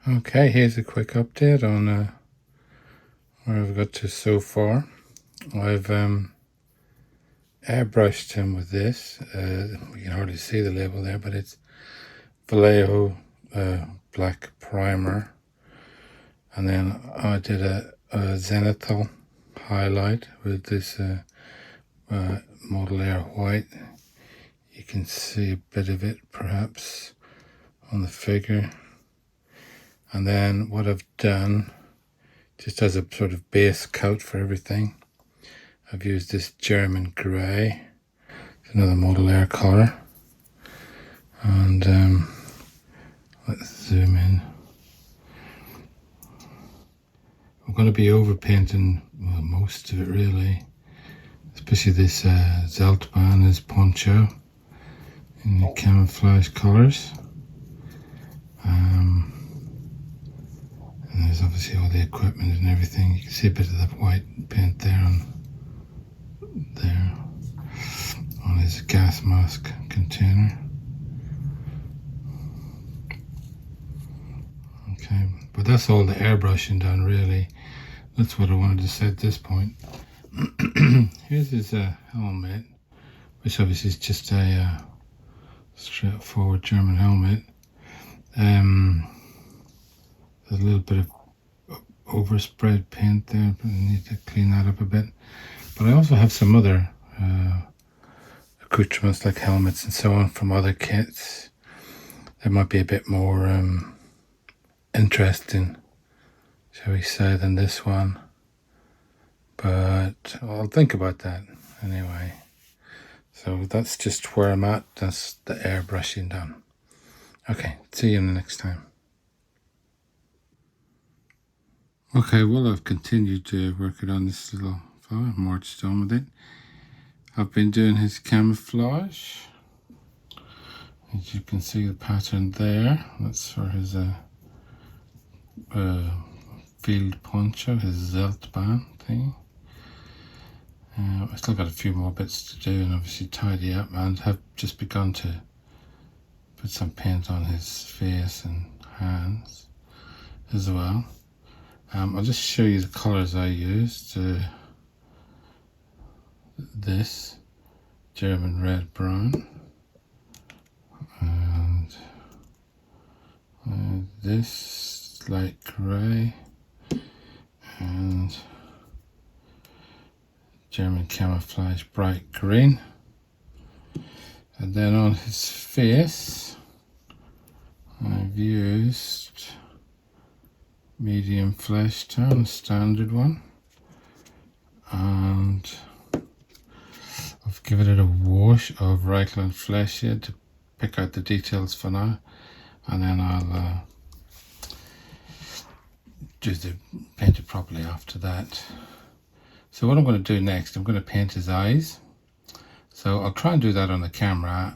Okay, here's a quick update on where I've got to so far. I've airbrushed him with this. You can hardly see the label there, but it's Vallejo black primer. And then I did a zenithal highlight with this Model Air white. You can see a bit of it perhaps on the figure. And then what I've done, just as a sort of base coat for everything, I've used this German grey. It's another Model Air colour. And let's zoom in. I'm going to be overpainting most of it really, especially this Zeltbahn, this poncho in the camouflage colours. And there's obviously all the equipment and everything. You can see a bit of that white paint there on his gas mask container. Okay, but that's all the airbrushing done really. That's what I wanted to say at this point. Here's his helmet, which obviously is just a straightforward German helmet. There's a little bit of overspread paint there, but I need to clean that up a bit. But I also have some other accoutrements like helmets and so on from other kits. They might be a bit more interesting, shall we say, than this one. But I'll think about that anyway. So that's just where I'm at. That's the airbrushing done. Okay, see you in the next time. Okay, well, I've continued to work it on this little fella, marched on with it. I've been doing his camouflage. As you can see the pattern there, that's for his field poncho, his Zeltbahn thing. I still got a few more bits to do and obviously tidy up, and have just begun to put some paint on his face and hands as well. I'll just show you the colours I used. This German red brown, and this light grey, and German camouflage bright green. And then on his face I've used medium flesh tone, standard one, and I've given it a wash of Reichland flesh here to pick out the details for now, and then I'll paint it properly after that. So what I'm going to do next, I'm going to paint his eyes. So I'll try and do that on the camera,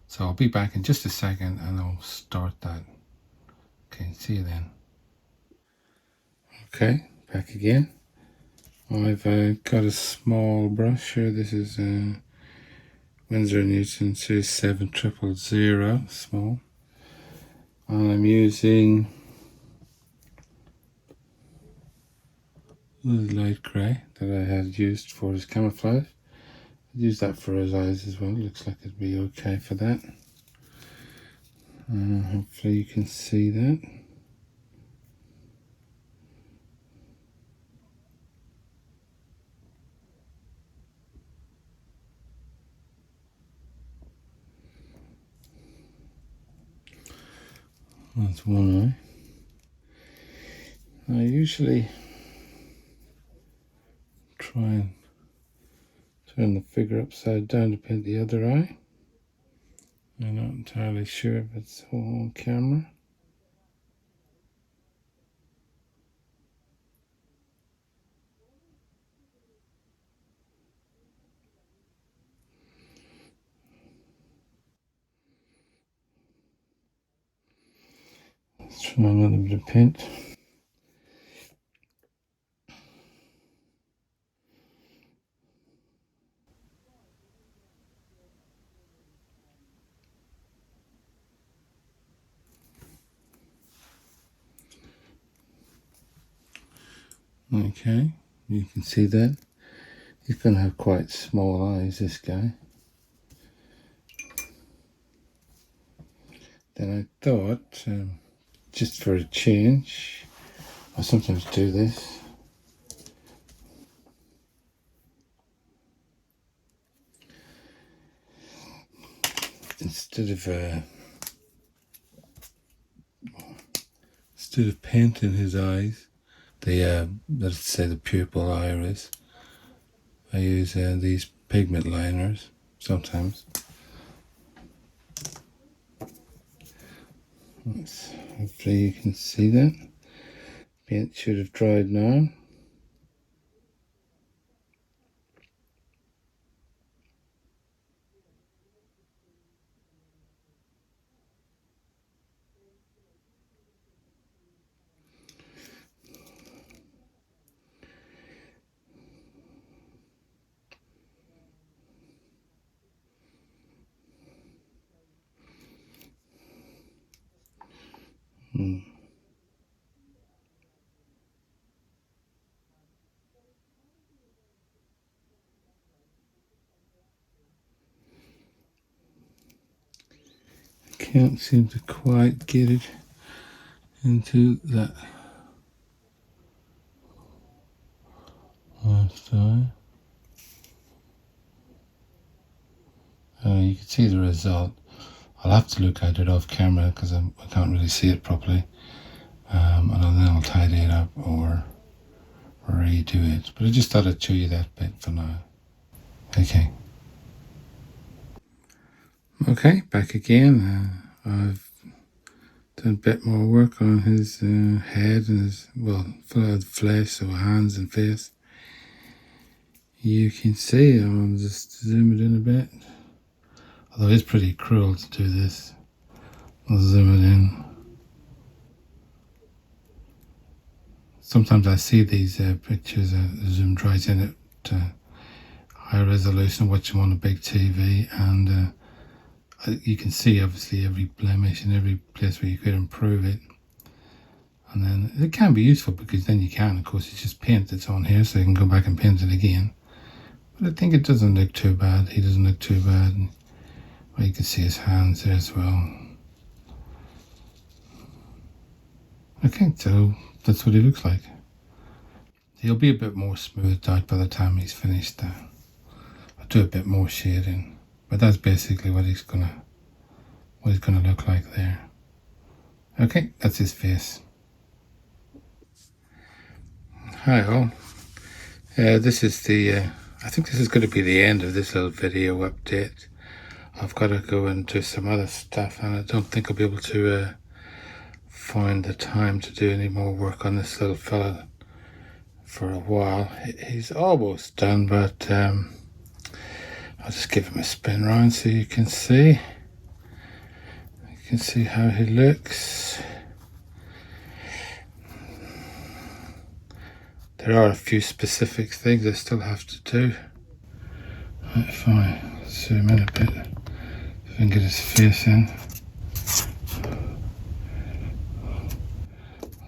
so I'll be back in just a second and I'll start that. Okay, see you then. Okay, back again. I've got a small brush here. This is Winsor & Newton Series 7000, small. And I'm using the light grey that I had used for his camouflage. I'd use that for his eyes as well. Looks like it'd be okay for that. Hopefully you can see that. That's one eye. I usually try and turn the figure upside down to paint the other eye. I'm not entirely sure if it's all on camera. Let's try another bit of paint. Okay, you can see that. He's going to have quite small eyes, this guy. Then I thought, just for a change, I sometimes do this. Instead of painting his eyes, let's say the pupil iris, I use these pigment liners sometimes. Hopefully you can see that. Paint should have dried now. Can't seem to quite get it into that last eye. You can see the result. I'll have to look at it off camera because I can't really see it properly, and then I'll tidy it up or redo it. But I just thought I'd show you that bit for now. Okay, back again. I've done a bit more work on his head and his, full of flesh, so hands and face. You can see, I'll just zoom it in a bit. Although it's pretty cruel to do this. I'll zoom it in. Sometimes I see these pictures, zoomed right in at high resolution, watching on a big TV, and you can see obviously every blemish and every place where you could improve it. And then it can be useful because then you can, of course, it's just paint that's on here, so you can go back and paint it again. But I think it doesn't look too bad. He doesn't look too bad. Well, you can see his hands there as well. Okay, so that's what he looks like. He'll be a bit more smoothed out by the time he's finished. I'll do a bit more shading, but that's basically what he's gonna look like there. Okay, that's his face. Hi all. This is I think this is going to be the end of this little video update. I've got to go and do some other stuff, and I don't think I'll be able to find the time to do any more work on this little fella for a while. He's almost done, but I'll just give him a spin round so you can see. You can see how he looks. There are a few specific things I still have to do. Right, if I zoom in a bit, if I can get his face in.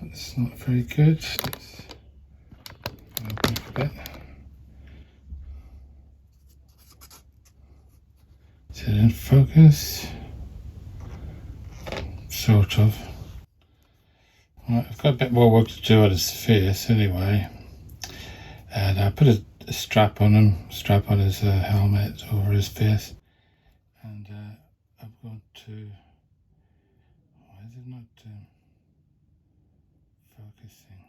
That's not very good. Let's go back a bit. Is it in focus? Sort of. Right, I've got a bit more work to do on his face anyway. And I put a strap on his helmet over his face. And I'm going to... Why is it not focusing?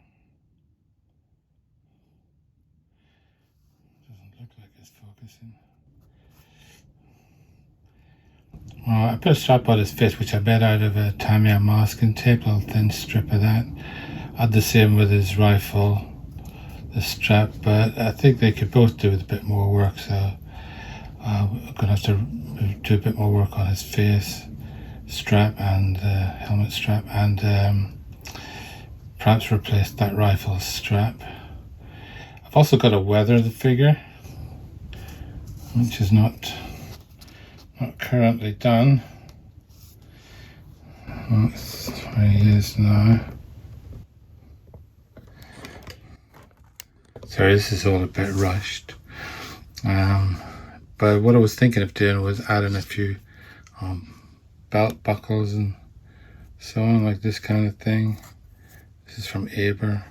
Doesn't look like it's focusing. Well, I put a strap on his face, which I made out of a Tamiya masking tape, a little thin strip of that. I had the same with his rifle, the strap, but I think they could both do with a bit more work, so I'm going to have to do a bit more work on his face strap and helmet strap, and perhaps replace that rifle strap. I've also got to weather the figure, which is not currently done. That's where he is now. Sorry, this is all a bit rushed. But what I was thinking of doing was adding a few belt buckles and so on, like this kind of thing. This is from Aber.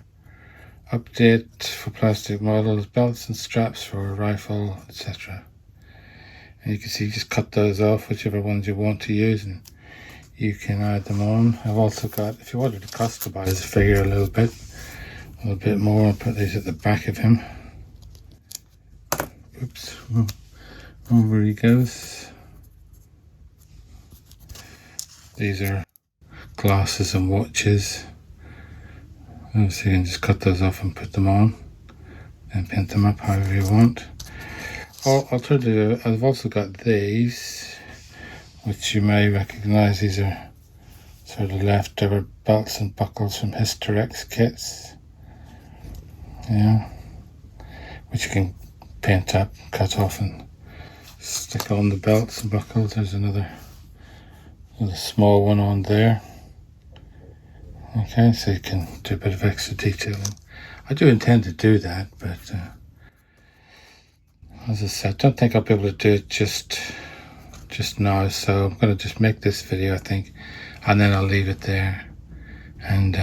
Update for plastic models, belts and straps for a rifle, etc. And you can see, just cut those off, whichever ones you want to use, and you can add them on. I've also got, if you wanted to customize the figure a little bit more, I'll put these at the back of him. Oops, over he goes. These are glasses and watches. So you can just cut those off and put them on and paint them up however you want. Alternatively, I've also got these, which you may recognize. These are sort of leftover belts and buckles from Hysterex kits. Yeah, which you can paint up, cut off and stick on the belts and buckles. There's another small one on there. Okay, so you can do a bit of extra detailing. I do intend to do that, but as I said, I don't think I'll be able to do it just now, so I'm going to just make this video, I think, and then I'll leave it there, and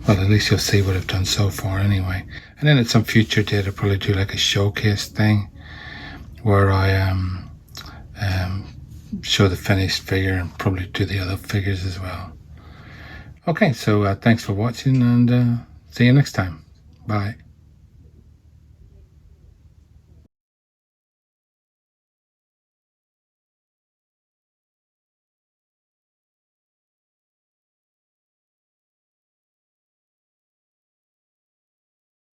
well, at least you'll see what I've done so far anyway. And then at some future date, I'll probably do like a showcase thing where I show the finished figure and probably do the other figures as well. Okay, so thanks for watching, and see you next time. Bye.